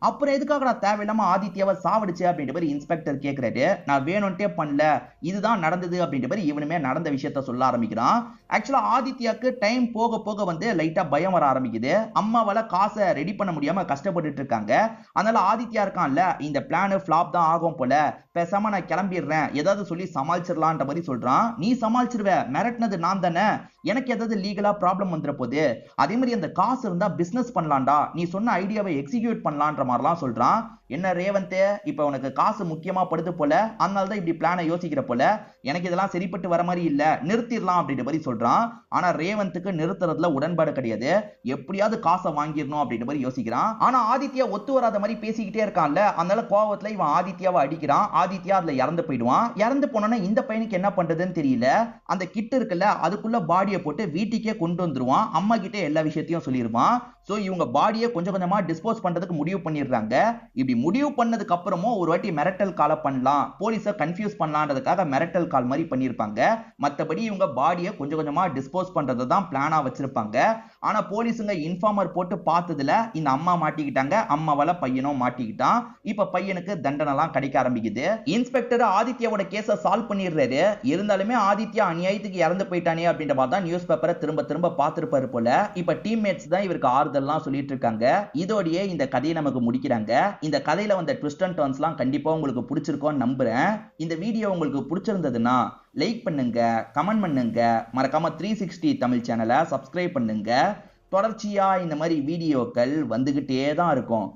அப்புறம் எதுக்காக நான் தேவையில்லாம ஆதித்யாவை சாவடிச்சு அப்படின்ற மாதிரி இன்ஸ்பெக்டர் கேட்கிறாரு. நான் வேணும்ட்டே பண்ணல, இதுதான் நடந்தது அப்படின்ற மாதிரி இவனுமே நடந்த விஷயத்த சொல்ல ஆரம்பிக்கிறான். ஆக்சுவலா ஆதித்யாக்கு டைம் போக போக வந்து லைட்டா பயம் வர ஆரம்பிக்குது. அம்மாவால காசை ரெடி பண்ண முடியாம கஷ்டப்பட்டுட்டு இருக்காங்க. அதனால ஆதித்யா இருக்கான்ல, இந்த பிளான் ஃபிளாப் தான் ஆகும் போல, பேசாம நான் கிளம்பிடுறேன், ஏதாவது சொல்லி சமாளிச்சிடலான்ற மாதிரி சொல்றான். நீ சமாளிச்சிருவ, மிரட்டினது நான் தானே, எனக்கு ஏதாவது லீகலா ப்ராப்ளம் வந்துற போது, அதே மாதிரி அந்த காசு இருந்தா பிசினஸ் பண்ணலாம்டா, நீ சொன்ன ஐடியாவை எக்ஸிக்யூட் பண்ணலான்ற மாதிரிலாம் சொல்றான். என்ன ரேவந்த், இப்ப உனக்கு காசு முக்கியமா படுது போல, அதனால தான் இப்படி பிளானை யோசிக்கிற போல, எனக்கு இதெல்லாம் சரிப்பட்டு வர மாதிரி இல்ல, நிறுத்திடலாம் அப்படின்ற மாதிரி சொல்றான். ஆனா ரேவந்துக்கு நிறுத்துறதுல உடன்பாடு கிடையாது. எப்படியாவது காசை வாங்கிடணும் அப்படின்ற மாதிரி யோசிக்கிறான். ஆனா ஆதித்யா ஒத்து வராத மாதிரி பேசிக்கிட்டே இருக்கான்ல, அதனால கோவத்துல இவன் ஆதித்யாவை அடிக்கிறான். ஆதித்யா அதுல இறந்து போயிடுவான். இறந்து போனோன்னா இந்த பையனுக்கு என்ன பண்றதுன்னு தெரியல. அந்த கிட் இருக்குல்ல, அதுக்குள்ள பாடியை போட்டு வீட்டுக்கே கொண்டு வந்துருவான். அம்மா கிட்ட எல்லா விஷயத்தையும் சொல்லிடுவான். சோ இவங்க பாடியை கொஞ்சம் கொஞ்சமா டிஸ்போஸ் பண்றதுக்கு முடிவு பண்ணிடுறாங்க. இப்படி முடிவு பண்ணதுக்கு அப்புறமும் ஒரு வாட்டி மிரட்டல் காலை பண்ணலாம், போலீஸை கன்ஃபியூஸ் பண்ணலான்றதுக்காக மிரட்டல் கால் மாதிரி பண்ணிருப்பாங்க. மத்தபடி இவங்க பாடியை கொஞ்சம் கொஞ்சமா டிஸ்போஸ் பண்றதை தான் பிளானா வச்சிருப்பாங்க. ஆனா போலீஸுங்க இன்ஃபார்மர் போட்டு பார்த்ததுல இந்த அம்மா மாட்டிக்கிட்டாங்க. அம்மாவால பையனும் மாட்டிக்கிட்டான். இப்ப பையனுக்கு தண்டனை எல்லாம் கிடைக்க ஆரம்பிக்குது. இன்ஸ்பெக்டர் ஆதித்யாவோட கேஸை சால்வ் பண்ணிடுறாரு. இருந்தாலுமே ஆதித்யா அநியாயத்துக்கு இறந்து போயிட்டானே அப்படின்ற மாதிரி தான் நியூஸ் பேப்பரை திரும்ப திரும்ப பார்த்திருப்பாரு போல. இப்ப டீம்மேட்ஸ் தான் இவருக்கு ஆறுதல்லாம் சொல்லிட்டு இருக்காங்க. இதோடயே இந்த கதையை நமக்கு முடிக்கிறாங்க. இந்த கதையில வந்த ட்விஸ்ட் அண்ட் டர்ன்ஸ்லாம் கண்டிப்பா உங்களுக்கு பிடிச்சிருக்கும்னு நம்புறேன். இந்த வீடியோ உங்களுக்கு பிடிச்சிருந்ததுன்னா லைக் பண்ணுங்க, கமெண்ட் பண்ணுங்க, மறக்காம 360 தமிழ் சேனலை சப்ஸ்கிரைப் பண்ணுங்க. தொடர்ச்சியா இந்த மாதிரி வீடியோக்கள் வந்துகிட்டே தான் இருக்கும்.